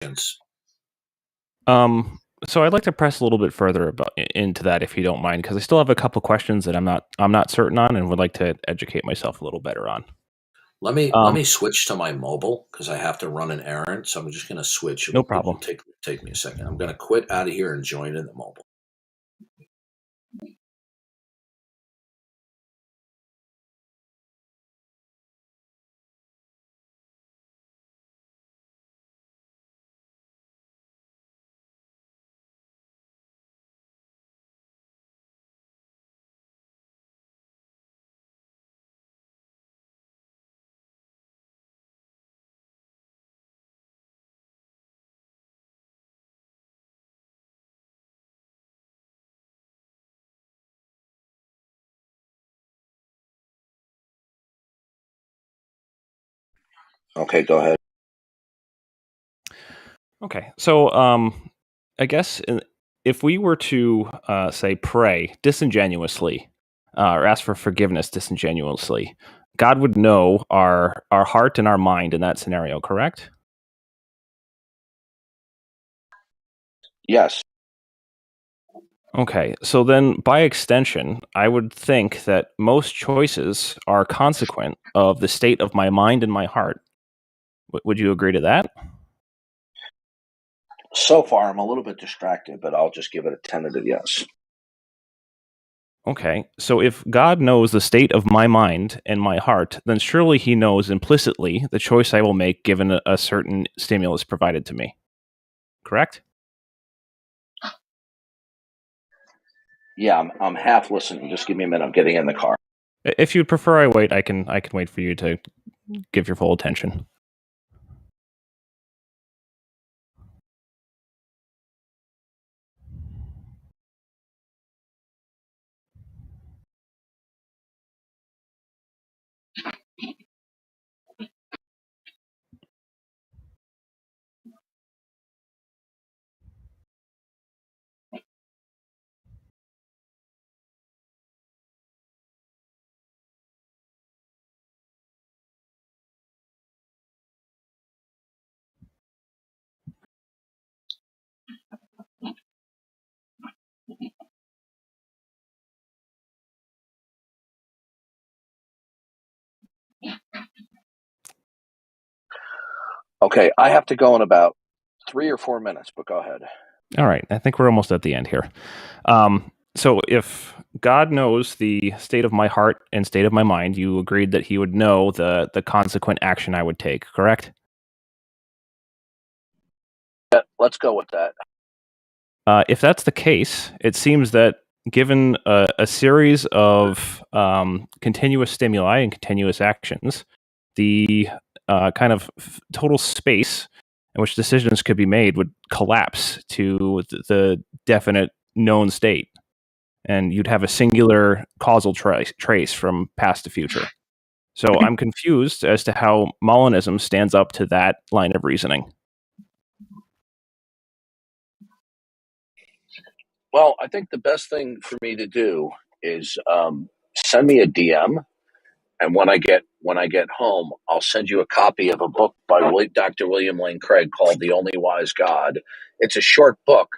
So I'd like to press a little bit further into that, if you don't mind, because I still have a couple questions that I'm not certain on, and would like to educate myself a little better on. Let me switch to my mobile because I have to run an errand. So I'm just going to switch. No problem. It'll take me a second. I'm going to quit out of here and join in the mobile. Okay, go ahead. Okay, so I guess if we were to say pray disingenuously or ask for forgiveness disingenuously, God would know our heart and our mind in that scenario, correct? Yes. Okay, so then by extension, I would think that most choices are consequent of the state of my mind and my heart. Would you agree to that? So far, I'm a little bit distracted, but I'll just give it a tentative yes. Okay, so if God knows the state of my mind and my heart, then surely he knows implicitly the choice I will make given a certain stimulus provided to me. Correct? Yeah, I'm half listening. Just give me a minute. I'm getting in the car. If you'd prefer I wait, I can wait for you to give your full attention. Okay, I have to go in about 3 or 4 minutes, but go ahead. All right, I think we're almost at the end here. So if God knows the state of my heart and state of my mind, you agreed that he would know the consequent action I would take, correct? Yeah, let's go with that. If that's the case, it seems that given a series of continuous stimuli and continuous actions, the kind of total space in which decisions could be made would collapse to the definite known state. And you'd have a singular causal trace from past to future. So I'm confused as to how Molinism stands up to that line of reasoning. Well, I think the best thing for me to do is send me a DM, and when I get home, I'll send you a copy of a book by Dr. William Lane Craig called "The Only Wise God." It's a short book,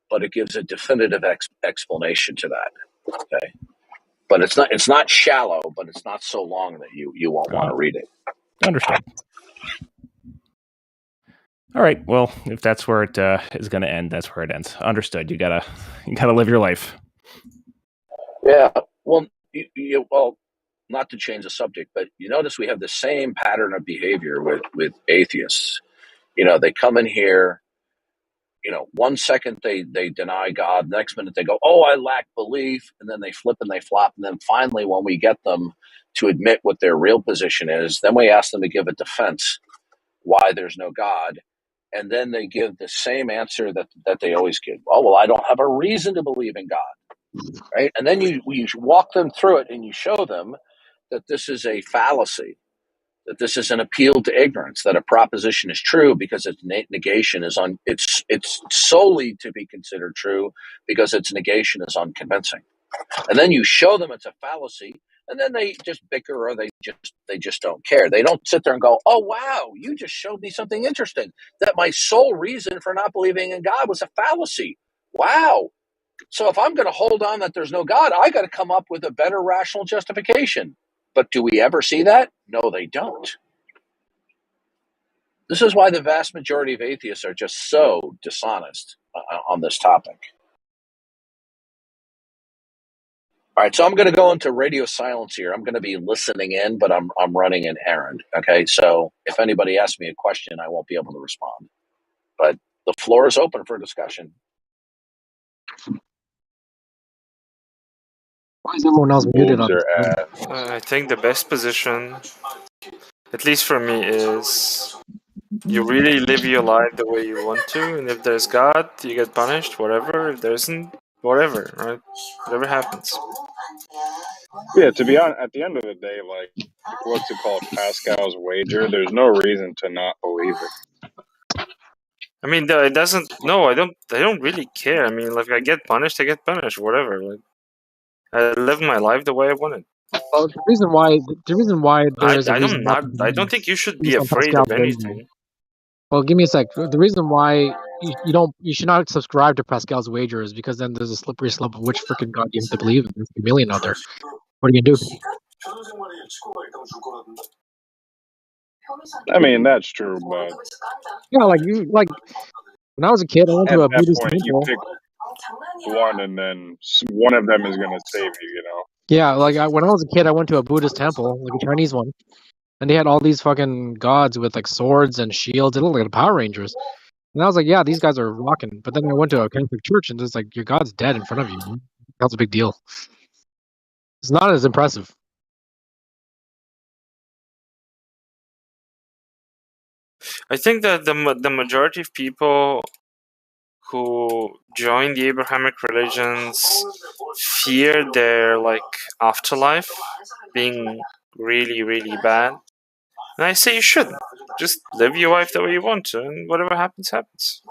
but it gives a definitive explanation to that. Okay, but it's not shallow, but it's not so long that you won't want to read it. Understood. All right. Well, if that's where it is going to end, that's where it ends. Understood. You gotta live your life. Yeah. Well, well, not to change the subject, but you notice we have the same pattern of behavior with atheists. They come in here. 1 second they deny God, the next minute they go, "Oh, I lack belief," and then they flip and they flop, and then finally, when we get them to admit what their real position is, then we ask them to give a defense why there's no God, and then they give the same answer that they always give. "Oh, well, I don't have a reason to believe in God," right? And then you walk them through it and you show them that this is a fallacy, that this is an appeal to ignorance, that a proposition is true because its negation is it's solely to be considered true because its negation is unconvincing. And then you show them it's a fallacy and then they just bicker, or they just don't care. They don't sit there and go, "Oh wow, you just showed me something interesting, that my sole reason for not believing in God was a fallacy. Wow. So if I'm going to hold on that there's no God, I got to come up with a better rational justification." But do we ever see that? No, they don't. This is why the vast majority of atheists are just so dishonest on this topic. All right, so I'm going to go into radio silence here. I'm going to be listening in, but I'm running an errand. Okay, so if anybody asks me a question, I won't be able to respond. But the floor is open for discussion. Why is everyone else muted on this? I think the best position, at least for me, is you really live your life the way you want to, and if there's God, you get punished, whatever. If there isn't, whatever, right? Whatever happens. Yeah, to be honest, at the end of the day, like, what's it called, Pascal's wager, there's no reason to not believe it. I mean, it doesn't. No, I don't really care. I mean, like, I get punished, whatever. Like, I live my life the way I want it. Well, the reason why there is a reason I don't think you should be afraid of anything. Well, give me a sec. The reason why you should not subscribe to Pascal's wager is because then there's a slippery slope of which freaking God you have to believe in. There's a million out there. What are you gonna do? I mean, that's true, but Yeah, like when I was a kid, I went to a at that Buddhist point, you temple. pick one, and then one of them is going to save you, you know? Yeah, like when I was a kid, I went to a Buddhist temple, like a Chinese one, and they had all these fucking gods with like swords and shields. It looked like the Power Rangers. And I was like, yeah, these guys are rocking. But then I went to a Catholic church, and it's like, your God's dead in front of you. That's a big deal. It's not as impressive. I think that the majority of people who join the Abrahamic religions fear their afterlife being really, really bad. And I say you shouldn't. Just live your life the way you want to, and whatever happens, happens.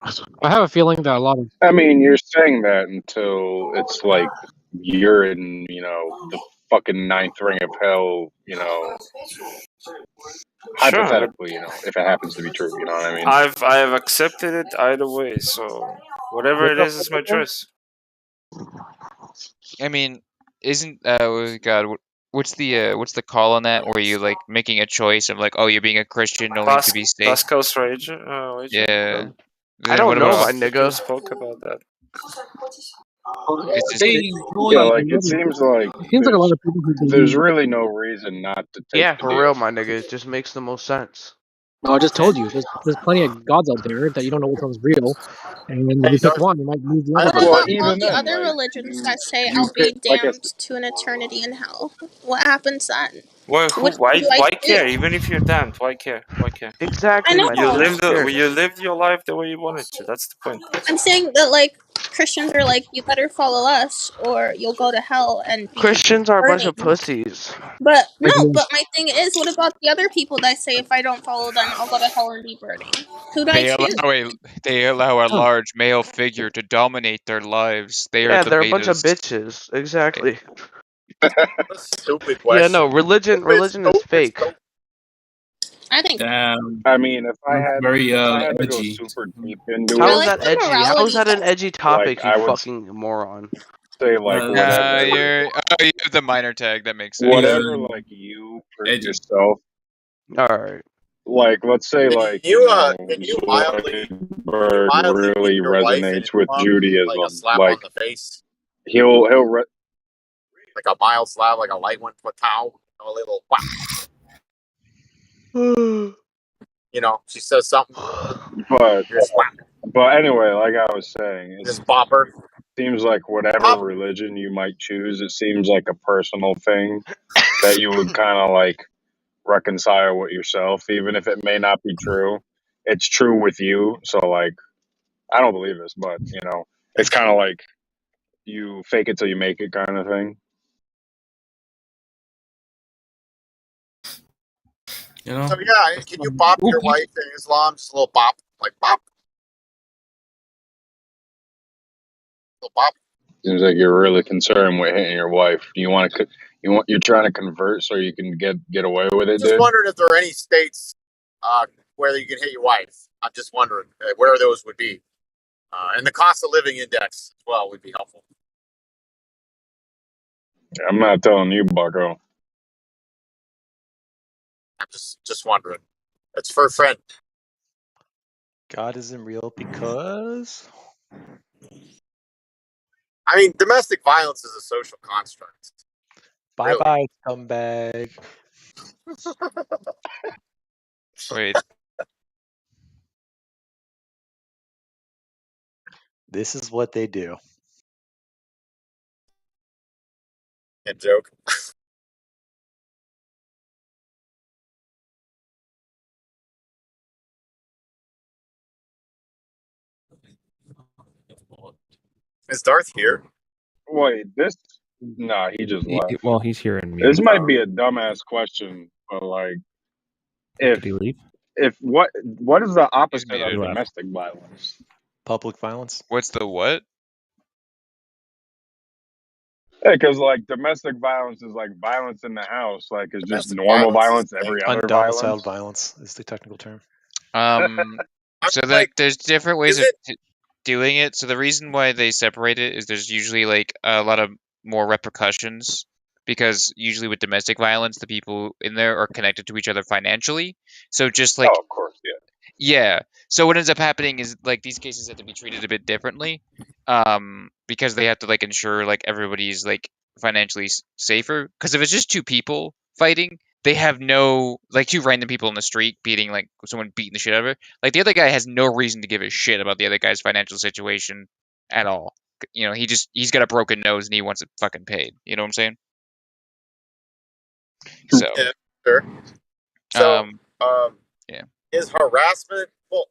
I have a feeling that a lot of... I mean, you're saying that until it's like you're in, the fucking ninth ring of hell, hypothetically, if it happens to be true, you know what I mean? I have accepted it either way, so whatever it is my choice. I mean, isn't God? What's the call on that? Where you like making a choice of like, oh, you're being a Christian only to be saved? Pascal's wager. Yeah. I don't know, my nigga. Spoke about that. It's just, it seems like a lot of people who there's really no reason not to take. Yeah, for real, my nigga. It just makes the most sense. No, I just told you. There's plenty of gods out there that you don't know which one's real, and then if you pick one, you might lose the other. What about the other religions that say I'll be damned to an eternity in hell? What happens then? Why care? Even if you're damned, why care? Exactly. I know. You lived your life the way you wanted to. That's the point. I'm saying that Christians are like, you better follow us or you'll go to hell and be Christians are a bunch of burning. pussies. But no, but my thing is, what about the other people that say if I don't follow them, I'll go to hell and be burning? Who do I choose? They allow a large male figure to dominate their lives. They're a bunch of bitches. Exactly. Stupid question. Yeah, no, religion is fake. I think. I mean, if I had to go super deep into How it, is that edgy? How is that an edgy topic, I you would fucking moron? say whatever. you have the minor tag. That makes sense. Whatever, you for yourself. All right. Let's say, can you mildly really resonates with Judaism. Like a slap on the face. He'll like a mild slap, like a light one foot towel, a little whack. She says something. But anyway, like I was saying, just bop her. Seems like whatever religion you might choose, it seems like a personal thing that you would kind of reconcile with yourself, even if it may not be true. It's true with you. So I don't believe this, but it's kind of like you fake it till you make it kind of thing. So yeah, can you bop your wife in Islam? Just a little bop, like bop. Little bop. Seems like you're really concerned with hitting your wife. Do you want to? You're trying to convert so you can get away with it, Just dude? wondering if there are any states where you can hit your wife. I'm just wondering where those would be, and the cost of living index as well would be helpful. I'm not telling you, Bucko. I'm just wondering. It's for a friend. God isn't real because. I mean, domestic violence is a social construct. Bye bye, scumbag. Wait. This is what they do. Can't joke. Is Darth here? Wait, this? Nah, he just left. Well, he's here in mute. This might be a dumbass question, but like, Did he leave? if what is the opposite of muted. domestic violence? Public violence. What's the what? Yeah, because like domestic violence is like violence in the house, like it's just Domestic normal violence violence, every other Undomiciled violence. violence is the technical term. So like, like, there's different ways is of doing it. So the reason why they separate it is there's usually like a lot of more repercussions because usually with domestic violence, the people in there are connected to each other financially. So just like, Oh, of course, yeah. yeah. So what ends up happening is like these cases have to be treated a bit differently, because they have to like ensure like everybody's like financially safer. Because if it's just two people fighting, they have no like two random people in the street beating like someone beating the shit out of her. Like the other guy has no reason to give a shit about the other guy's financial situation at all. You know, he's got a broken nose and he wants it fucking paid. You know what I'm saying? So, Yeah, sure. So, yeah. is harassment? Well,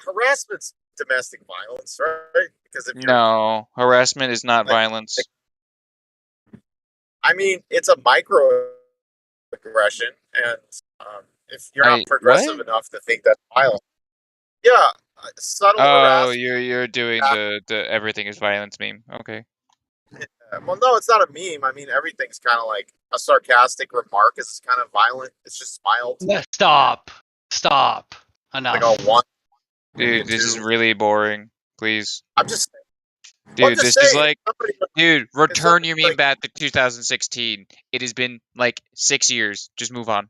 harassment's domestic violence, right? Because if you're, No, harassment is not violence. I mean, it's a microaggression, and if you're not progressive what? enough to think that's violent, yeah, subtle Oh, harassment. you're doing the everything is violence meme. Okay. Well, no, it's not a meme. I mean, everything's kind of like a sarcastic remark. Is kind of violent. It's just mild. Stop. Enough. Like a one. Dude, this is really boring. Please. I'm just. Dude, just this is saying, like, dude, return your meme back to 2016. It has been like 6 years. Just move on.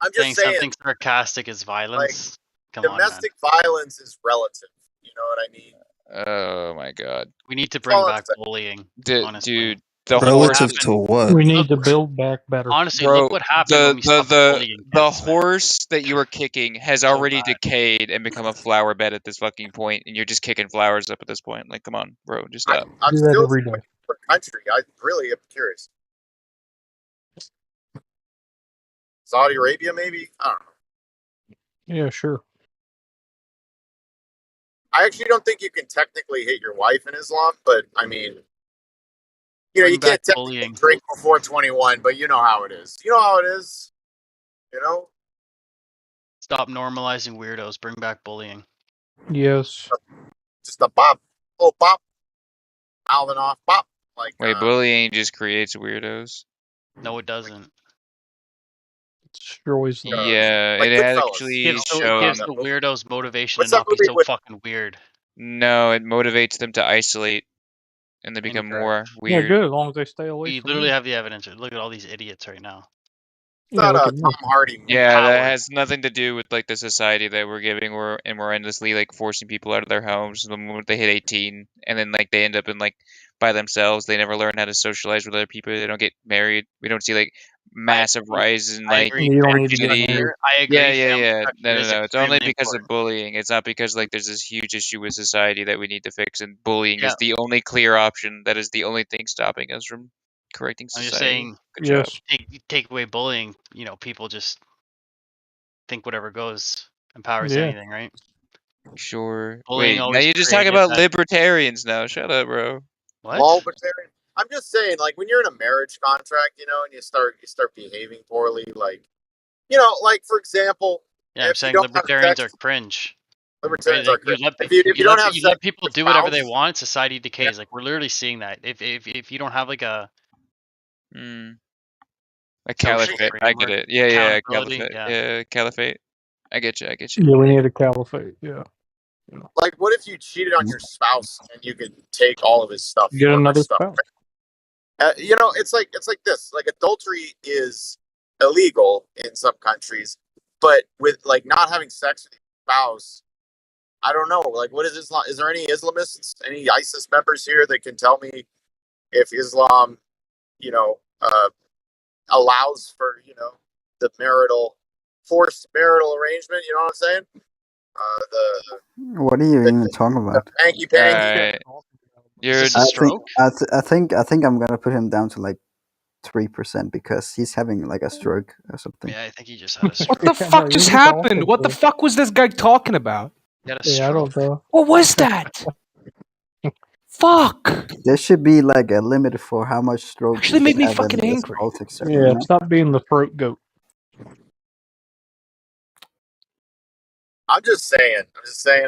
I'm just saying something sarcastic is violence. Come on, man. Domestic violence is relative. You know what I mean? Oh my god. We need to bring back bullying. Honestly. Dude, the Relative to what? We need to build back better. Honestly, Bro, look what happened when we stopped bullying. the horse that you were kicking has already decayed and become a flower bed at this fucking point, and you're just kicking flowers up at this point. Like, come on, bro, just stop. I'm Do that still every day. for country. I really am curious. Saudi Arabia, maybe? I don't know. Yeah, sure. I actually don't think you can technically hit your wife in Islam, but I mean, you know, you can't technically drink before 21, but you know how it is. You know how it is. You know? Stop normalizing weirdos. Bring back bullying. Yes. Just a bop. Oh, bop. Mouthing off. Bop. Like, wait, bullying just creates weirdos? No, it doesn't. Destroys them. Yeah, it actually gives shows. the weirdos motivation to not be so fucking weird. No, it motivates them to isolate, and they become more Yeah, weird. good, as long as they stay away We from literally me. have the evidence. Look at all these idiots right now. It's not a Tom Hardy movie. Yeah, that has nothing to do with like the society that we're giving, and we're endlessly like forcing people out of their homes the moment they hit 18, and then like they end up in like by themselves. They never learn how to socialize with other people. They don't get married. We don't see like massive rises in like You don't need to get virginity. married. I agree. Yeah. No. It's only extremely because of bullying. It's not because like there's this huge issue with society that we need to fix, and bullying is the only clear option. That is the only thing stopping us from correcting I'm society. just saying, Good job. take away bullying. You know, people just think whatever goes empowers Yeah. anything, right? Sure. Bullying Wait, now always you're just talking created about that- libertarians now. Shut up, bro. What? All libertarian. I'm just saying, like, when you're in a marriage contract, you know, and you start behaving poorly, like, you know, like for example, Yeah, I'm if you saying don't have libertarians sex- are cringe. Libertarians Right? are crazy. If You you don't have let sex people with do your whatever they spouse, want, society decays. Like we're literally seeing that. If you don't have like a A social caliphate. I get framework, it. Yeah, accountability, caliphate. yeah. Yeah, caliphate. I get you. Yeah, we need a caliphate. Yeah. like, what if you cheated on your spouse and you could take all of his stuff, Get or her another stuff? spouse. You know, it's like this. Like, adultery is illegal in some countries, but with like not having sex with your spouse, I don't know. Like, what is Islam? Is there any Islamists, any ISIS members here that can tell me if Islam, you know, allows for, you know, the forced marital arrangement? You know what I'm saying? What are you even talking about? Hanky panky. You're I think I'm gonna put him down to like 3% because he's having like a stroke or something. Yeah, I think he just had a What the fuck just happened? What the fuck was this guy talking about? He had a Yeah, I don't know. What was that? Fuck! There should be like a limit for how much stroke Actually you made can me have fucking in this angry. politics. Yeah, You know? stop being the throat goat. I'm just saying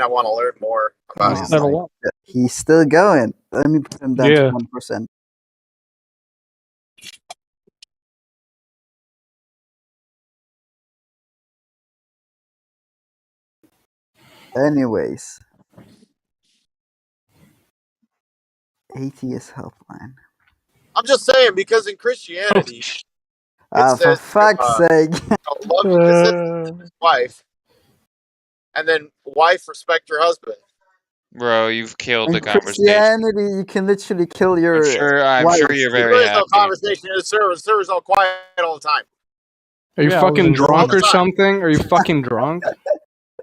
I want to learn more about Oh Islam. my God. He's still going. Let me put him down to 1%. Anyways, Atheist Helpline. I'm just saying because in Christianity, it For says fuck's sake. it says wife, and then wife respect your husband. Bro, you've killed the In conversation. Christianity, you can literally kill your I'm wife. sure you're very There is no happy. conversation in the server. The server's all quiet all the time. Are you Yeah, I was fucking enjoying drunk it. or something? Are you fucking drunk?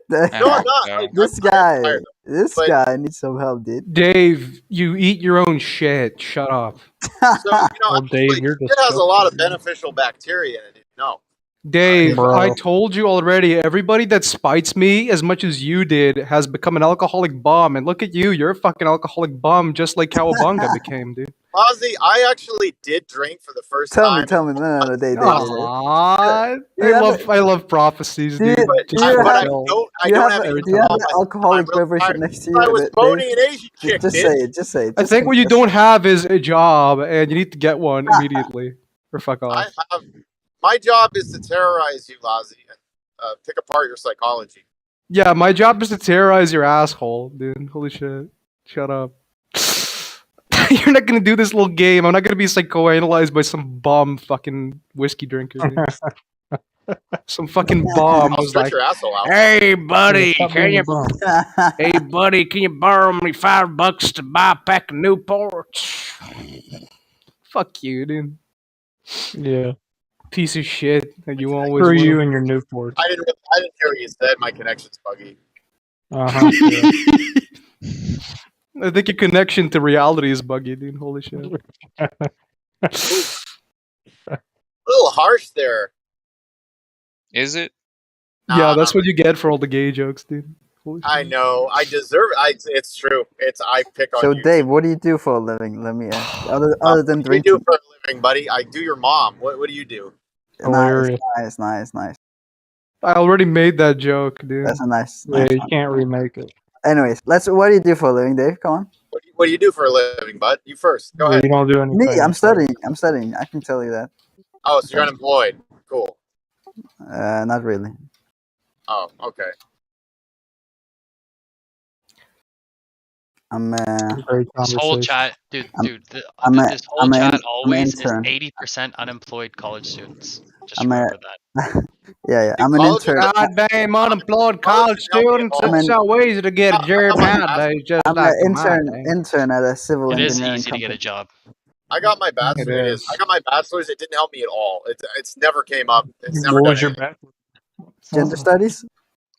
No, I'm not. Like, This guy needs some help, dude. Dave, you eat your own shit. Shut up. So, you know, Well, Dave, actually, you're it has a lot of disgusting. beneficial bacteria in it. No. Dave, Bro. I told you already, everybody that spites me as much as you did has become an alcoholic bum. And look at you, you're a fucking alcoholic bum, just like Cowabunga became, dude. Ozzy, I actually did drink for the first time. Tell me, no, Dave. Aww, I love prophecies, dude. Do you have every an time. alcoholic beverage next to you? I was Dave? boning an Asian chick, Just say it. Just say it. I think what you don't have is a job, and you need to get one immediately, or fuck off. My job is to terrorize you, Ozzy, and pick apart your psychology. Yeah, my job is to terrorize your asshole, dude. Holy shit. Shut up. You're not gonna do this little game. I'm not gonna be psychoanalyzed by some bum fucking whiskey drinker, dude. Some fucking bum I'll was stretch like, your asshole out. "Hey buddy, Stop can being you? a bum. Hey buddy, can you borrow me $5 to buy a pack of Newports?" Fuck you, dude. Yeah. Piece of shit that you always. Screw will. you and your Newports. I didn't hear what you said. My connection's buggy. Uh-huh. Yeah. I think your connection to reality is buggy, dude. Holy shit. A little harsh there. Is it? Yeah, that's what you get for all the gay jokes, dude. Holy I know. I deserve it. It's true. I pick on So, you. Dave, what do you do for a living? Let me ask. Other than What do you drinking. do for a living, buddy? I do your mom. What do you do? Nice. I already made that joke, dude. That's a nice Yeah, you one. can't remake it. Anyways, what do you do for a living, Dave? Come on. What do you do for a living, bud? You first. Go ahead. You don't do anything. Me, I'm studying. I can tell you that. Oh, so you're unemployed. Cool. Not really. Oh, okay. I'm This whole chat, dude. This whole I'm chat always is intern. 80% unemployed college students. Just I'm remember that. Yeah. I'm an intern. Goddamn unemployed college students. It's so easy to get a job nowadays. Just I'm like an in my day. intern at a civil It is engineering easy to get company. a job. I got my bachelor's. It is. I got my bachelor's. It didn't help me at all. It's never came up. It's never What done was your anything. Gender studies?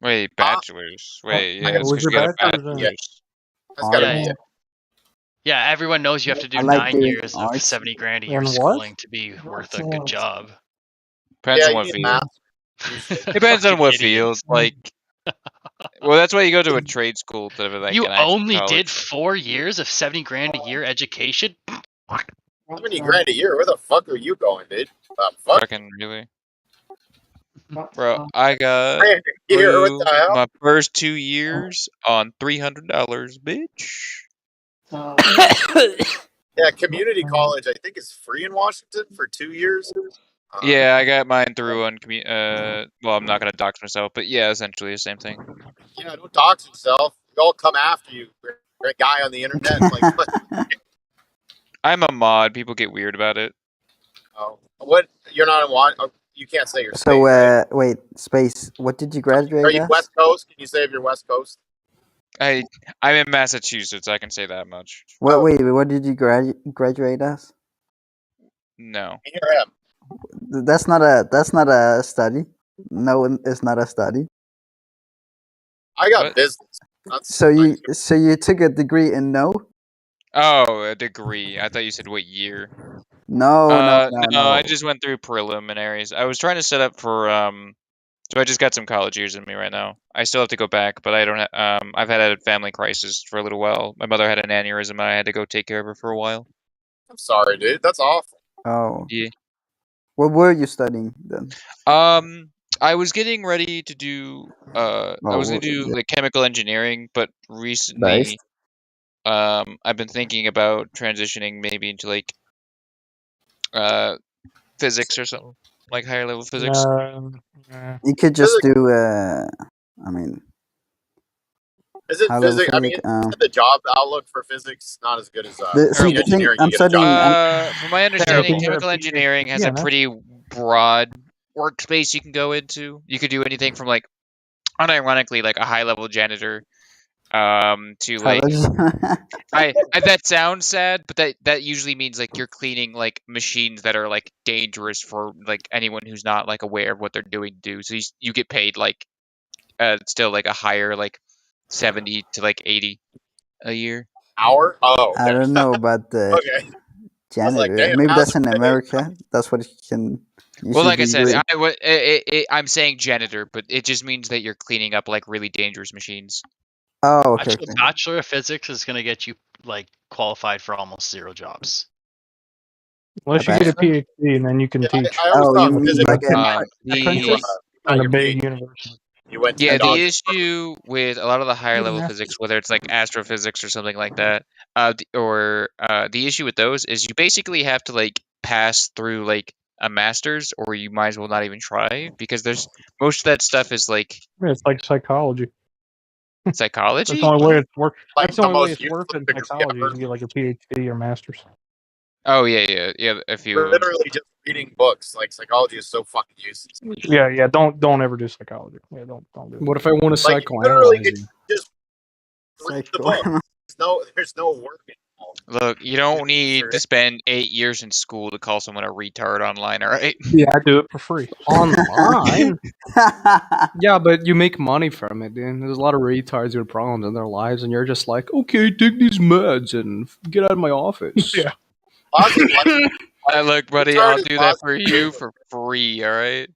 Wait, bachelor's. Wait, yeah, What it's was because you your got a bachelor's in? bachelor's. That's gotta Yeah, be it. Yeah, everyone knows you have to do I like 9 doing years of arts. 70 grand a year And what? schooling to be worth a good job. Depends Yeah, on you what need field. math. Depends on Fucking what idiot. field. Like, well, that's why you go to a trade school to like You an actual only college. did 4 years of 70 grand a year education? $70 grand a year. Where the fuck are you going, dude? Fuck. Fucking really. Bro, I got Hey, here, what the through hell? my first 2 years on $300, bitch. Yeah, community college I think is free in Washington for 2 years. Yeah, I got mine through on well, I'm not gonna dox myself, but yeah, essentially the same thing. Yeah, don't dox yourself. They'll come after you. You're a guy on the internet. Like, what? I'm a mod. People get weird about it. Oh, what? You're not in what? Oh, you can't say your state, So, right? wait, Space. What did you Are graduate you as? West Coast? Can you say if you're West Coast? I'm in Massachusetts. I can say that much. What? Wait, what did you graduate as? No. Here I am. That's not a study. No, it's not a study. I got What? business. That's So you took a degree in no? Oh, a degree. I thought you said what year. No, No, I just went through preliminaries. I was trying to set up for so I just got some college years in me right now. I still have to go back, but I don't. I've had a family crisis for a little while. My mother had an aneurysm, and I had to go take care of her for a while. I'm sorry, dude. That's awful. Oh. Yeah. What were you studying then? I was getting ready to do. I was gonna do like chemical engineering, but recently, I've been thinking about transitioning maybe into like physics or something, like higher level physics. You could just do. I mean, Is it high-level physics? I mean, physics, isn't the job outlook for physics not as good as see, the thing, engineering? I'm You get a studying. job. From my understanding, chemical engineering has a pretty broad workspace you can go into. You could do anything from like, unironically, like a high level janitor, to like. That sounds sad, but that usually means like you're cleaning like machines that are like dangerous for like anyone who's not like aware of what they're doing to do. So you get paid like still like a higher like 70 to like 80 a year. Hour? Oh, okay. I don't know about the Okay. I was like, janitor. damn, Maybe how's that's in it paid? America. That's what you can. Well, like I said, degree. I'm saying janitor, but it just means that you're cleaning up like really dangerous machines. Oh, okay. Actually, Bachelor of Physics is going to get you like qualified for almost zero jobs. Unless you get a PhD and then you can teach. I always thought you mean physics like apprentice in a big university. You went to Yeah, the Dawkins. issue with a lot of the higher level physics, whether it's like astrophysics or something like that, the issue with those is you basically have to like pass through like a master's, or you might as well not even try, because there's most of that stuff is like It's like psychology. psychology. That's the only way it's worth. Like That's the only way most it's worth in useless psychology. You ever. can get like a PhD or master's. Oh yeah. If you Literally just reading books. Like psychology is so fucking useless. Yeah. Don't ever do psychology. Yeah, don't do it. What if I want to Like you literally psychoanalyze could you? just read the book. There's no work involved. look, you don't need to spend 8 years in school to call someone a retard online, all right? Yeah, I do it for free. Online? Yeah, but you make money from it, dude. There's a lot of retards with problems in their lives, and you're just like, okay, take these meds and get out of my office. Yeah. Look, buddy, I'll do that for you for free, all right?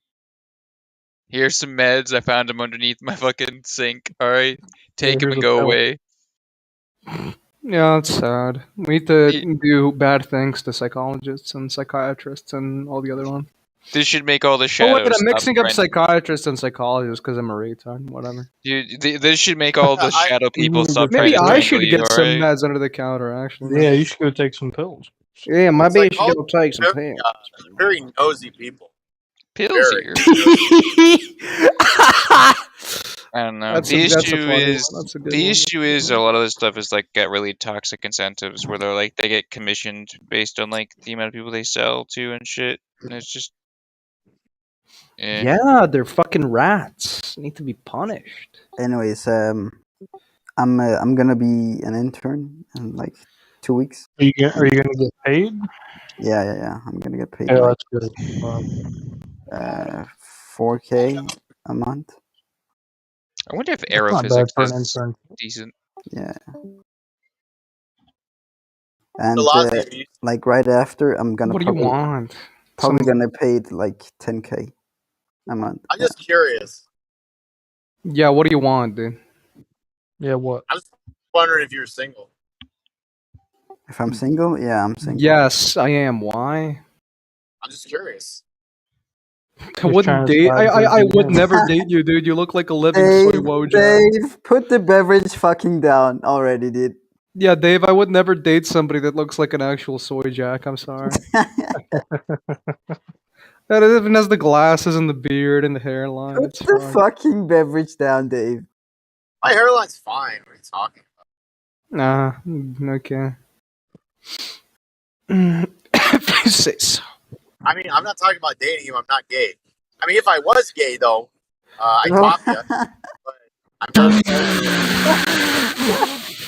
Here's some meds. I found them underneath my fucking sink, all right? Take them and go away. Yeah, it's sad. We need to do bad things to psychologists and psychiatrists and all the other ones. This should make all the Oh shadows. wait, I'm stop mixing up trying- psychiatrists and psychologists because I'm a retard. Whatever. This should make all the shadow people stop trying Maybe to I strangle should you, get some alright? meds under the counter. Actually. Yeah, you should go take some pills. Yeah, maybe I should Psychology go take some very, pills. very nosy people. Pills Very. here. I don't know. That's The a funny issue one. is That's a good the one. issue is a lot of this stuff is like got really toxic incentives where they're like they get commissioned based on like the amount of people they sell to and shit. And it's just Yeah, they're fucking rats. Need to be punished. Anyways, I'm gonna be an intern in like 2 weeks. Are you gonna get paid? Yeah. I'm gonna get paid Yeah, like that's good. 4K a month. I wonder if That's not bad aerophysics for an is intern. decent. Yeah. And Velocity. like right after, I'm gonna What do you probably, want? probably Some- gonna pay like 10K a month. I'm just curious. Yeah, what do you want, dude? Yeah, what? I'm just wondering if you're single. If I'm single, yeah, I'm single. Yes, I am. Why? I'm just curious. I wouldn't date. I would never date you, dude. You look like a living soy wojak. Dave, put the beverage fucking down already, dude. Yeah, Dave, I would never date somebody that looks like an actual soy jack. I'm sorry. That even has the glasses and the beard and the hairline. Put It's the fine. fucking beverage down, Dave. My hairline's fine. What are you talking about? Nah, okay. If you say so. I mean, I'm not talking about dating you. I'm not gay. I mean, if I was gay, though, I'd top you. But I'm not.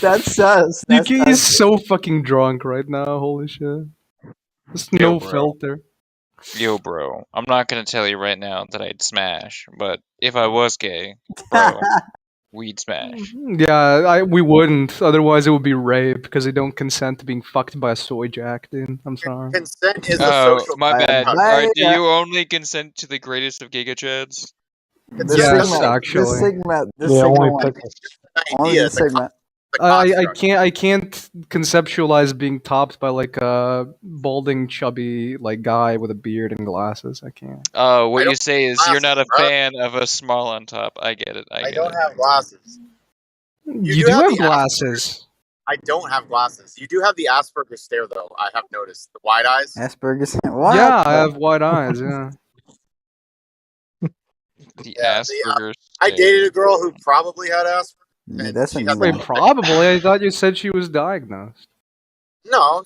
That's us. DK is so fucking drunk right now. Holy shit. There's no bro. filter. Yo, bro, I'm not gonna tell you right now that I'd smash, but if I was gay, bro, we'd smash. Yeah, we wouldn't. Otherwise, it would be rape because they don't consent to being fucked by a soy jack, dude. I'm sorry. Consent is a Oh, social. my bad. Right, Do you only consent to the greatest of Giga Chads? The Yes, Sigma, actually. The Sigma. The Yeah, Sigma only one. pick Only the Sigma. I can't conceptualize being topped by like a balding, chubby like guy with a beard and glasses. I can't. Oh, what I you don't say is have you're not a glasses, bro. fan of a small on top. I get it. I don't get it. have glasses. You do have the glasses. I don't have glasses. You do have the Asperger's stare, though. I have noticed the wide eyes. Asperger's. What? Yeah, I have wide eyes. Yeah. The Yeah, Asperger's. I dated a girl who probably had Asperger's. Yeah, that's she an has Wait, probably. I thought you said she was diagnosed. No,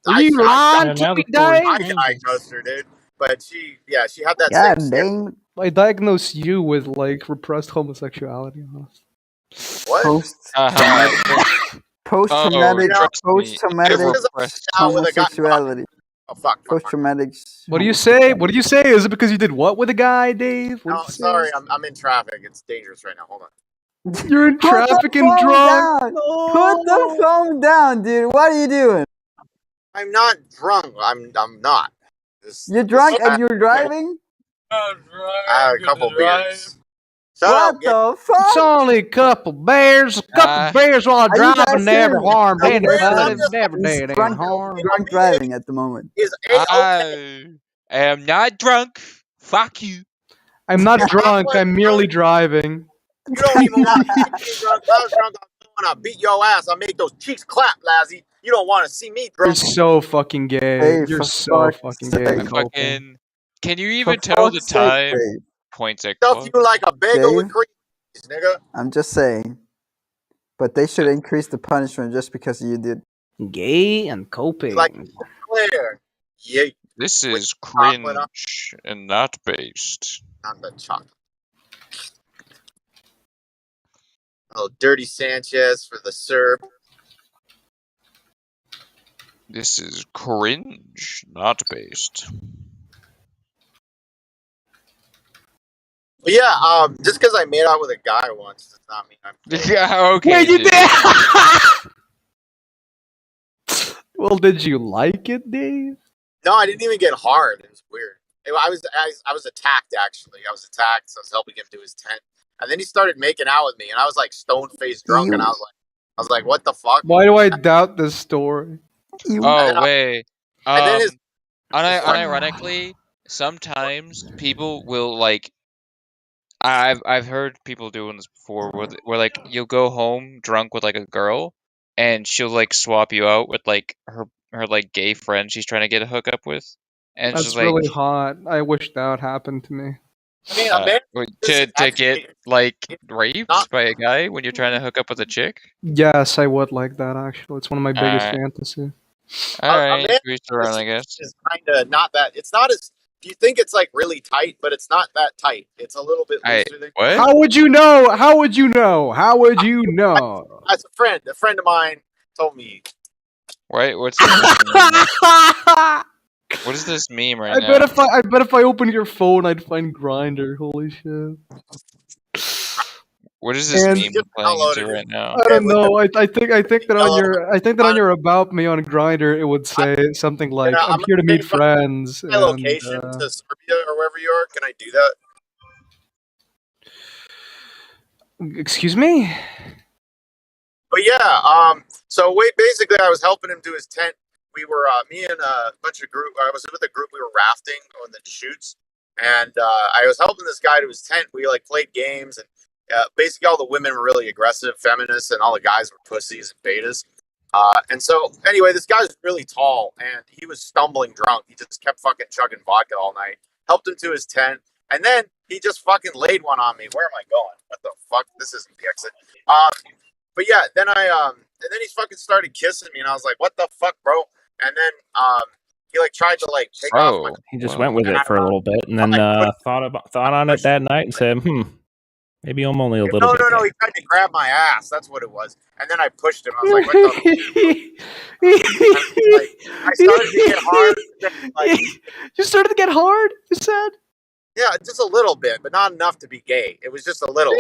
Are you lying to me, Dave? I diagnosed her, dude. But she had that God same stare. dang. I diagnosed you with like repressed homosexuality. What? Post-traumatic, trust me, post-traumatic I repressed out with a guy. homosexuality. Oh fuck. Post-traumatic. What do you say? What do you say? Is it because you did what with a guy, Dave? What No, do you say? sorry, I'm in traffic. It's dangerous right now. Hold on. You're in Put the traffic and phone drunk. down. Put the phone down, dude. What are you doing? I'm not drunk. I'm not. You're drunk and you're driving? I had a couple beers. Shut What up. the fuck? It's only a couple bears. A couple bears while Are you guys driving never serious? harmed Are you guys anybody. serious? Never He's did any drunk, harm. drunk driving at the moment. Is I am not drunk. Fuck you. I'm not drunk. I'm merely driving. You don't even want to see me drunk. If I was drunk, I'm gonna beat your ass. I'll make those cheeks clap, Lazzy. You don't want to see me You're drunk. so fucking gay. Hey, You're for so fuck's fucking gay. sake. Fucking. Can you For even tell the fuck's sake, time? Dave. Points at Stuff you like a bagel with Dave? cream, nigga. I'm just saying. But they should increase the punishment just because you did. Gay and coping. Like Claire. Yeah. This With is chocolate on- cringe and not based. Not the chocolate. Oh, Dirty Sanchez for the Serb. This is cringe, not based. But yeah, just because I made out with a guy once does not mean I'm. Yeah, okay. Yeah, you dude. did. Well, did you like it, Dave? No, I didn't even get hard. It was weird. I was attacked actually. I was attacked. So I was helping him do his tent, and then he started making out with me, and I was like stone faced drunk, and I was like, what the fuck? Why do I doubt this story? Oh wait. And then his Unironically, sometimes people will like. I've heard people doing this before, where like you'll go home drunk with like a girl, and she'll like swap you out with like her like gay friend she's trying to get a hookup with, and it's That's just like really hot. I wish that happened to me. I mean, a man to get like raped by a guy when you're trying to hook up with a chick. Yes, I would like that actually. It's one of my biggest Alright. fantasies. All a right, man reach around, I guess. is kind of not that. It's not as. You think it's like really tight, but it's not that tight. It's a little bit looser than. What? How would you know? How would you know? How would you know? As a friend of mine told me. Wait, what's this meme? What is this meme right I now? bet if I opened your phone, I'd find Grinder. Holy shit! What is this And- meme playing into right now? I don't know. I think that on your about me on Grinder, it would say something like, Yeah, "I'm I'm here to gonna meet change my- friends." My location to Serbia or wherever you are. Can I do that? Excuse me. But yeah, so basically I was helping him do his tent. We were me and a bunch of group. I was with a group. We were rafting on the Deschutes, and I was helping this guy to his tent. We like played games, and basically all the women were really aggressive, feminists, and all the guys were pussies and betas. And so anyway, this guy's really tall, and he was stumbling drunk. He just kept fucking chugging vodka all night. Helped him to his tent, and then he just fucking laid one on me. Where am I going? What the fuck? This isn't the exit. But yeah, then and then he fucking started kissing me, and I was like, "What the fuck, bro?" And then he like tried to like take off my. He just went with it for a little bit, and then thought on it that night and said, maybe I'm only a little bit. No, he tried to grab my ass. That's what it was. And then I pushed him. I was like, what the? I started to get hard. Like, you started to get hard, you said? Yeah, just a little bit, but not enough to be gay. It was just a little.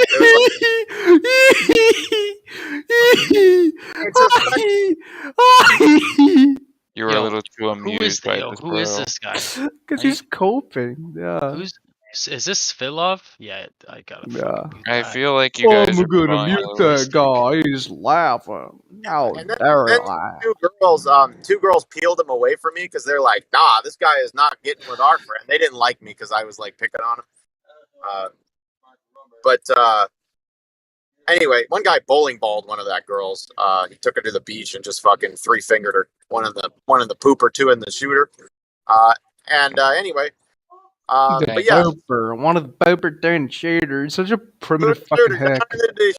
You were a little too amused by this, Who is this guy? Because he's coping. Yeah. Is this Philov? Yeah, I got it. Yeah. I feel like you guys I'm are gonna mute that guy. He's laughing. How dare I? Two girls peeled him away from me because they're like, "Nah, this guy is not getting with our friend." They didn't like me because I was like picking on him. Anyway, one guy bowling balled one of that girls. He took her to the beach and just fucking 3-fingered her. One in the pooper, two in the shooter. Anyway. But yeah, Booper, one of the Booper doing shooters. Such a primitive fucking heck. Shooting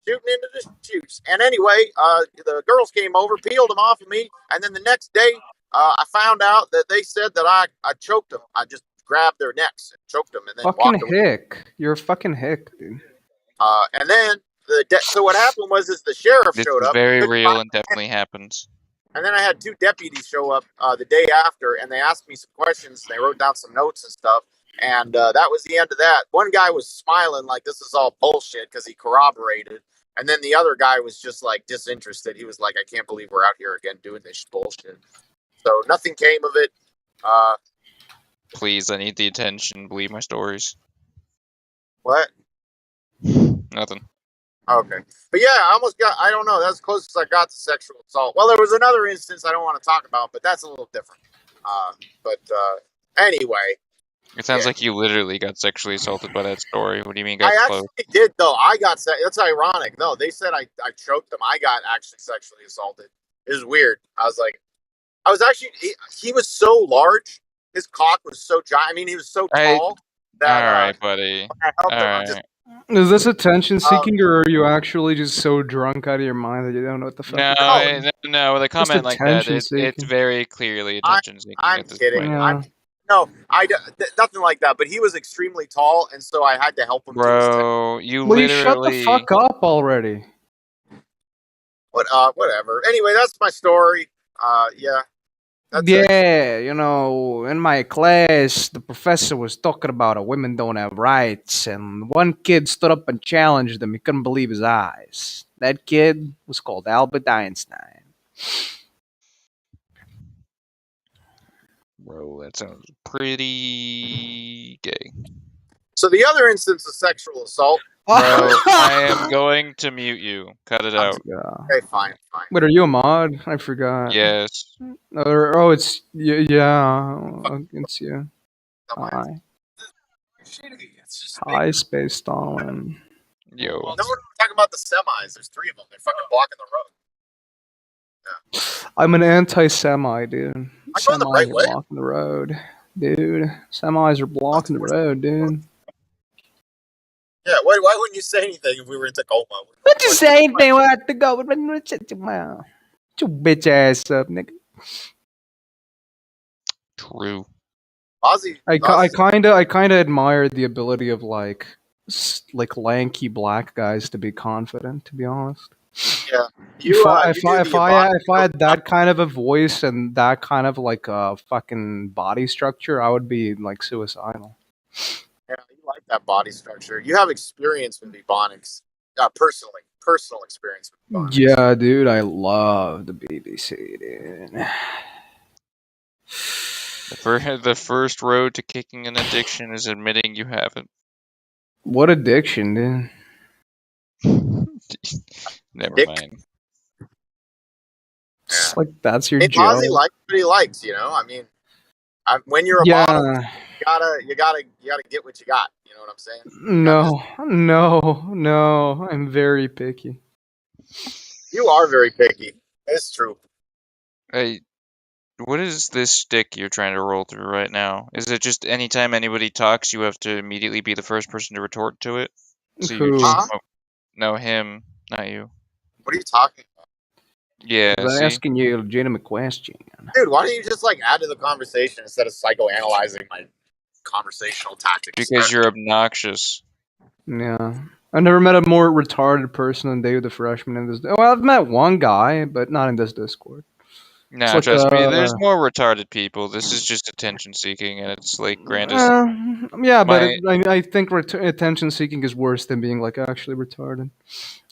into the shoots. And anyway, the girls came over, peeled them off of me, and then the next day, I found out that they said that I choked them. I just grabbed their necks and choked them, and then fucking walked away. hick. You're a fucking hick, dude. And then so what happened was the sheriff showed up. Very real and definitely happens. And then I had 2 deputies show up the day after, and they asked me some questions. They wrote down some notes and stuff, and that was the end of that. One guy was smiling like this is all bullshit because he corroborated, and then the other guy was just like disinterested. He was like, "I can't believe we're out here again doing this bullshit." So nothing came of it. Please, I need the attention. Believe my stories. What? Nothing. Okay. But yeah, I don't know, that's as close as I got to sexual assault. Well, there was another instance I don't want to talk about, but that's a little different. Anyway. It sounds like you literally got sexually assaulted by that story. What do you mean got I close? actually did, though. That's ironic. No, they said I choked them. I got actually sexually assaulted. It was weird. He was so large. His cock was so giant. I mean, he was so tall. That, all right, buddy. All right. Is this attention seeking, or are you actually just so drunk out of your mind that you don't know what the fuck? No, with a comment like that, it's very clearly attention seeking. I'm kidding. Yeah. Nothing like that. But he was extremely tall, and so I had to help him. Bro, you shut the fuck up already. Whatever. Anyway, that's my story. Yeah. Yeah, you know, in my class, the professor was talking about women don't have rights, and one kid stood up and challenged him. He couldn't believe his eyes. That kid was called Albert Einstein. Bro, that sounds pretty gay. So the other instance of sexual assault. Bro, I am going to mute you. Cut it out. Okay, fine. Wait, are you a mod? I forgot. Yes. It's yeah. It's you. Hi. Hi, Space Stalin. Yo. No, we're talking about the semis. There's 3 of them. They're fucking blocking the road. Yeah. I'm an anti-semi, dude. Semis the right are blocking the road, dude. Semis are blocking the road, dude. Yeah, why wouldn't you say anything if we were in Tacoma? What you say anything? We have to go. Shut your mouth. Get your bitch ass up, nigga. True. I kind of admire the ability of like lanky black guys to be confident. To be honest. Yeah. If I had that kind of a voice and that kind of like a fucking body structure, I would be like suicidal. Yeah, you like that body structure. You have experience with Ebonics. Personal experience with Ebonics. Yeah, dude, I love the BBC, dude. The first road to kicking an addiction is admitting you haven't. What addiction, dude? Never mind. It's like that's your job. Ozzy likes what he likes, you know? I mean, When you're a model, you gotta get what you got. You know what I'm saying? No. I'm very picky. You are very picky. It's true. Hey, what is this stick you're trying to roll through right now? Is it just anytime anybody talks, you have to immediately be the first person to retort to it? So you just no him, not you. What are you talking about? Yeah, I'm asking you a legitimate question. Dude, why don't you just like add to the conversation instead of psychoanalyzing my conversational tactics? Because you're obnoxious. Yeah. I never met a more retarded person than Dave the Freshman in this. Well, I've met one guy, but not in this Discord. Nah, like, trust me, there's more retarded people. This is just attention seeking, and it's like Grandis. Yeah, but I think attention seeking is worse than being like actually retarded.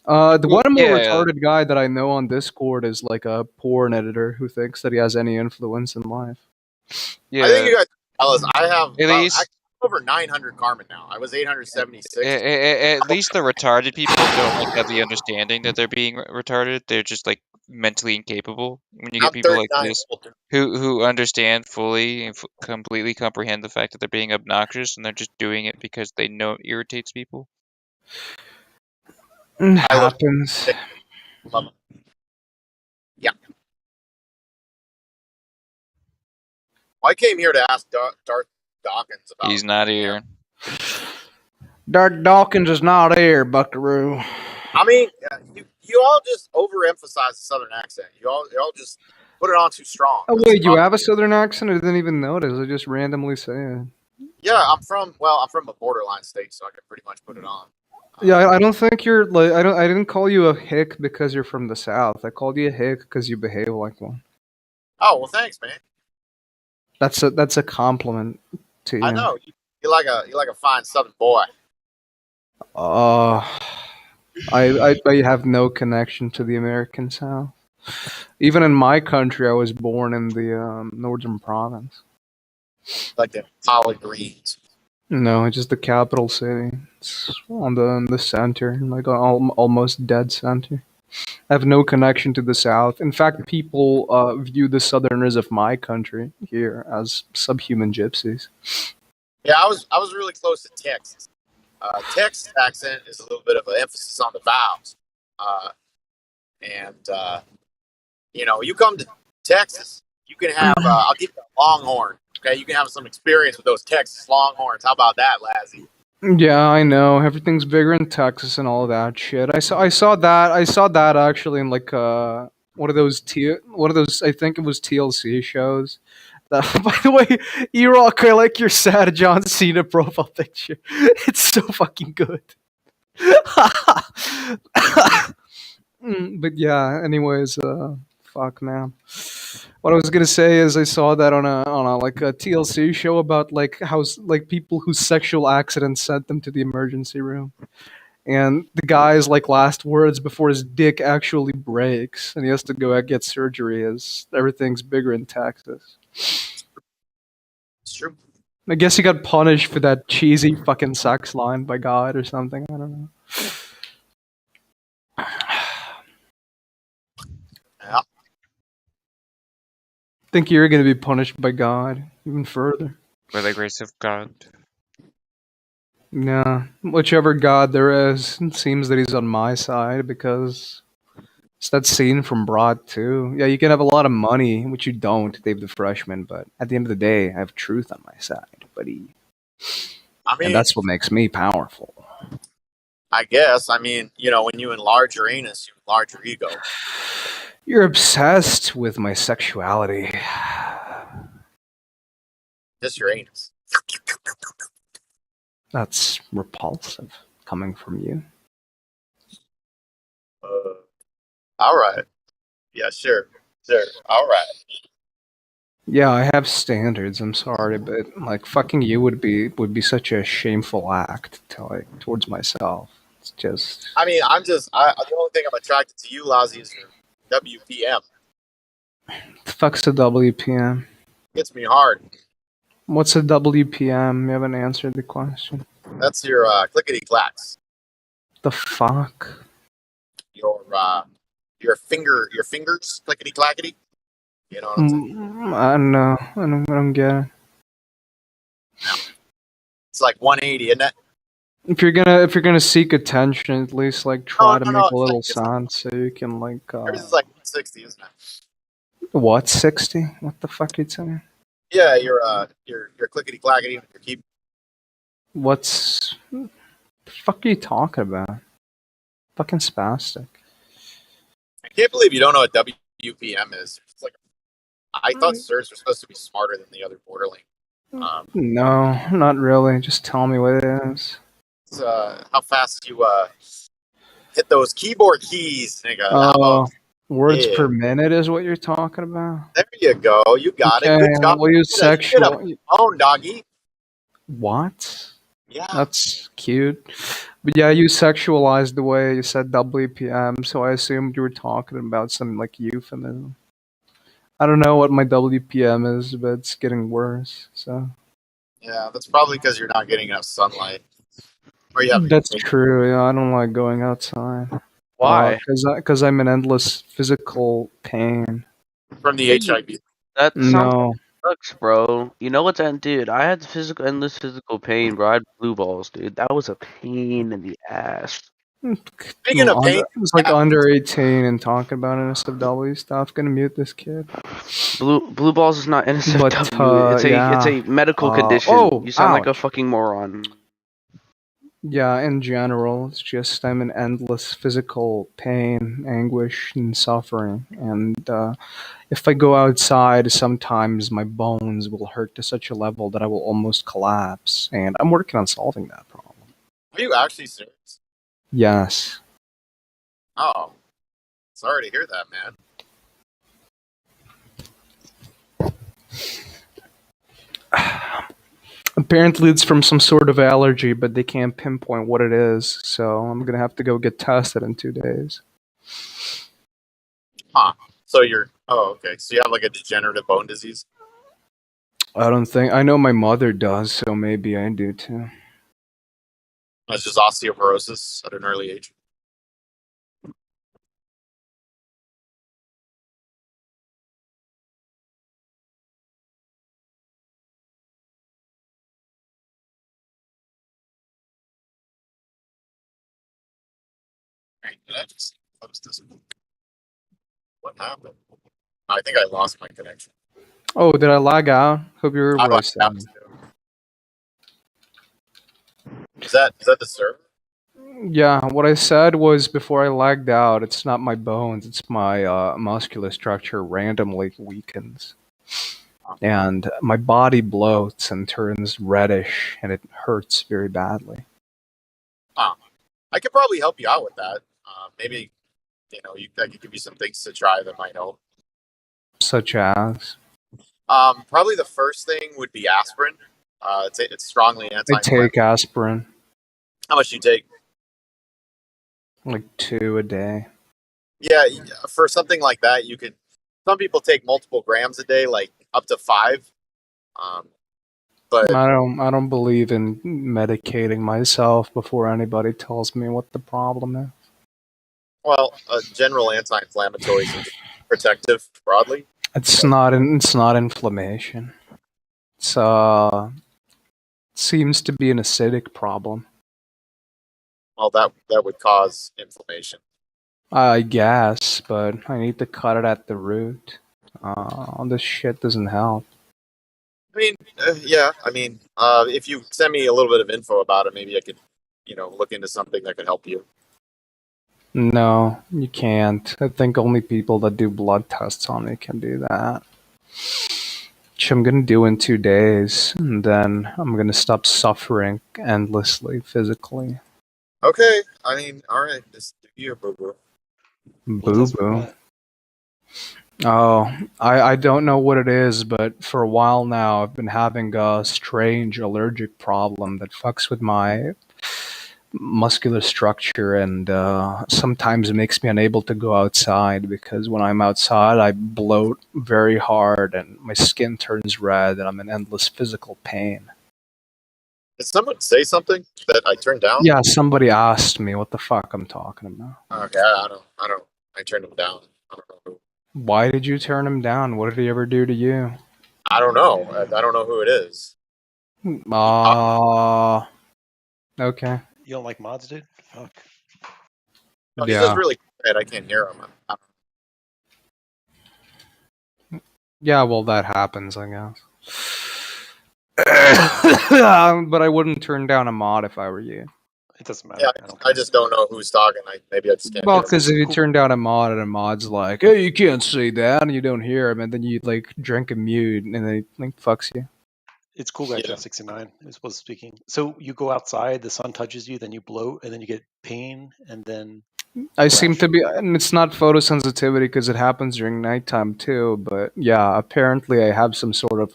The one more retarded guy that I know on Discord is like a porn editor who thinks that he has any influence in life. Yeah. I think you guys tell us. I have at least over 900 Carmen now. I was 876. At least the retarded people don't like have the understanding that they're being retarded. They're just like mentally incapable. When you get people like this who understand fully and completely comprehend the fact that they're being obnoxious and they're just doing it because they know it irritates people. Happens. Love it. Yeah. Well, I came here to ask Darth Dawkins about. He's not here. Darth Dawkins is not here, Buckaroo. I mean, you all just overemphasize the Southern accent. You all just put it on too strong. Oh wait, you have a Southern accent? I didn't even notice. I just randomly say it. Yeah, I'm from a borderline state, so I can pretty much put it on. Yeah, I don't think you're like I didn't call you a hick because you're from the South. I called you a hick because you behave like one. Oh well, thanks, man. That's a compliment to you. I know you're like a fine Southern boy. I have no connection to the American South. Even in my country, I was born in the northern province. Like the collard greens. No, it's just the capital city. It's on the center, like almost dead center. I have no connection to the South. In fact, people view the Southerners of my country here as subhuman gypsies. Yeah, I was really close to Texas. Texas accent is a little bit of an emphasis on the vowels, and you come to Texas, you can have. I'll give you a Longhorn. Okay, you can have some experience with those Texas Longhorns. How about that, Lazzy? Yeah, I know. Everything's bigger in Texas and all that shit. I saw that actually in like one of those I think it was TLC shows. By the way, E-Rock, I like your sad John Cena profile picture. It's so fucking good. But yeah, anyways, fuck man. What I was gonna say is I saw that on a like a TLC show about like how like people whose sexual accidents sent them to the emergency room, and the guy's like last words before his dick actually breaks and he has to go out get surgery is everything's bigger in Texas. It's true. I guess he got punished for that cheesy fucking sex line by God or something. I don't know. Yeah. Think you're going to be punished by God even further. By the grace of God. Yeah, whichever God there is, it seems that he's on my side because it's that scene from Broad too. Yeah, you can have a lot of money, which you don't, Dave the Freshman, but at the end of the day, I have truth on my side, buddy. And that's what makes me powerful. I guess. I mean, when you enlarge your anus, you enlarge your ego. You're obsessed with my sexuality. Just your anus. That's repulsive coming from you. All right. Yeah, sure. All right. Yeah, I have standards. I'm sorry, but like fucking you would be such a shameful act to like towards myself. It's just. I mean, the only thing I'm attracted to you, Lousy, is your WPM. The fuck's a WPM? Gets me hard. What's a WPM? You haven't answered the question. That's your clickety clacks. The fuck? Your fingers clickety clackety. You know what I'm saying? I don't know. I don't get it. It's like 180, isn't it? If you're gonna seek attention, at least like try to make a It's little like, sound so you can like yours is like 160, isn't it? what 60? What the fuck you saying? Yeah, you're clickety clackety with your keyboard. What's the fuck are you talking about? Fucking spastic. I can't believe you don't know what WPM is. It's like, I thought sirs were supposed to be smarter than the other borderline. No, not really. Just tell me what it is. It's, how fast you hit those keyboard keys, nigga. Oh, words Yeah. per minute is what you're talking about. There you go. You got it. Good job. We'll use You did sexual. a phone, doggy. What? Yeah. That's cute. But yeah, you sexualized the way you said WPM, so I assumed you were talking about some like euphemism. I don't know what my WPM is, but it's getting worse. So Yeah, that's probably because you're not getting enough sunlight. Or you have that's true. Yeah, I don't like going outside. Why? Because I'm in endless physical pain. from the HIV. That sounds No. sucks, bro. You know what's dude? I had endless physical pain, bro. I had blue balls, dude. That was a pain in the ass. Speaking of pain, It's like under 18 and talking about NSFW stuff. Gonna mute this kid. Blue balls is not NSFW. It's a medical condition. You sound like a ouch. fucking moron. Yeah, in general, it's just I'm in endless physical pain, anguish, and suffering. And if I go outside, sometimes my bones will hurt to such a level that I will almost collapse. And I'm working on solving that problem. are you actually serious? Yes. Oh, sorry to hear that, man. Apparently, it's from some sort of allergy, but they can't pinpoint what it is. So I'm gonna have to go get tested in 2 days. Huh. So you're. Oh, okay. So you have like a degenerative bone disease? I don't think I know my mother does, so maybe I do too. That's just osteoporosis at an early age. Right, did I just close this? What happened? I think I lost my connection. Oh, did I lag out? Hope you were I what I lost out said. too. Is that the server? Yeah, what I said was before I lagged out, it's not my bones, it's my muscular structure randomly weakens. And my body bloats and turns reddish, and it hurts very badly. I could probably help you out with that. Maybe, I could give you some things to try that might help. Such as? Probably the first thing would be aspirin. It's strongly I anti-inflammatory. take aspirin. How much do you take? Like 2 a day. Yeah, for something like that, you could. Some people take multiple grams a day, like up to 5. But I don't believe in medicating myself before anybody tells me what the problem is. well, general anti-inflammatories are protective broadly. It's not inflammation. It's seems to be an acidic problem. Well, that would cause inflammation. I guess, but I need to cut it at the root. This shit doesn't help. I mean, yeah. I mean, if you send me a little bit of info about it, maybe I could, look into something that could help you. No, you can't. I think only people that do blood tests on me can do that. Which I'm gonna do in 2 days, and then I'm gonna stop suffering endlessly physically. Okay. I mean, all right. Just do your boo-boo. Boo-boo. Oh, I don't know what it is, but for a while now I've been having a strange allergic problem that fucks with my muscular structure and sometimes it makes me unable to go outside because when I'm outside I bloat very hard and my skin turns red and I'm in endless physical pain. Did someone say something that I turned down? Yeah, somebody asked me what the fuck I'm talking about. Okay, I don't. I turned him down. I don't know who. Why did you turn him down? What did he ever do to you? I don't know. I don't know who it is. Okay. You don't like mods, dude? Fuck. No, he's Yeah. just really quiet. I can't hear him. Yeah, well, that happens, I guess. But I wouldn't turn down a mod if I were you. It doesn't matter. Yeah, I don't I care. just don't know who's talking. Maybe I just can't Well, hear him. because if you turn down a mod and a mod's like, "Hey, you can't say that," and you don't hear him, and then you like drink a mute, and they like fucks you. It's cool guy Yeah. 69 is what's speaking. So you go outside, the sun touches you, then you bloat, and then you get pain, and then I seem rash. to be, and it's not photosensitivity because it happens during nighttime too. But yeah, apparently I have some sort of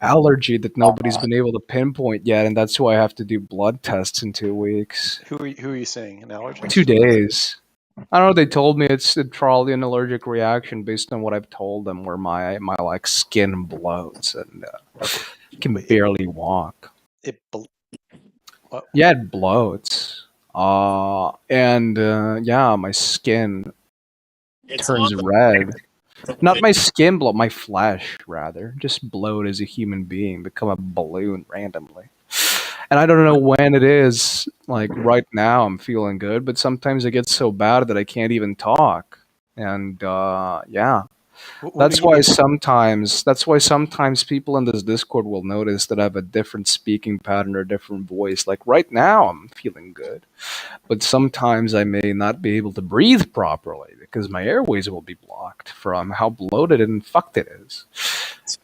allergy that nobody's been able to pinpoint yet, and that's why I have to do blood tests in 2 weeks. Who are you saying? An allergist? 2 days. I don't know. They told me it's probably an allergic reaction based on what I've told them, where my like skin bloats and can Wait, barely walk. What? Yeah, it bloats. And yeah, my skin turns red. Not my skin bloat, my flesh rather. Just bloat as a human being, become a balloon randomly. And I don't know when it is. Like right now, I'm feeling good, but sometimes it gets so bad that I can't even talk. And yeah, that's why sometimes people in this Discord will notice that I have a different speaking pattern or different voice. Like right now, I'm feeling good, but sometimes I may not be able to breathe properly because my airways will be blocked from how bloated and fucked it is.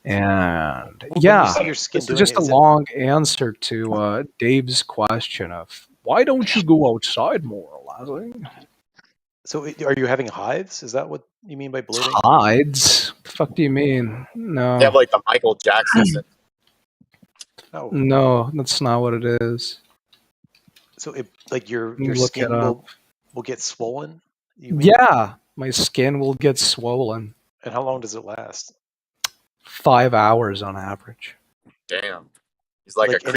And When yeah, you see your skin this is doing just it, a is it- long answer to Dave's question of why don't you go outside more, Leslie? So are you having hives? Is that what you mean by bloating? Hides? What the fuck do you mean? No. They have like the Michael Jackson syndrome. Oh, No, that's not what it is. so like your Look it skin up. will get swollen? You mean? Yeah, my skin will get swollen. And how long does it last? 5 hours on average. Damn. He's like a Like creature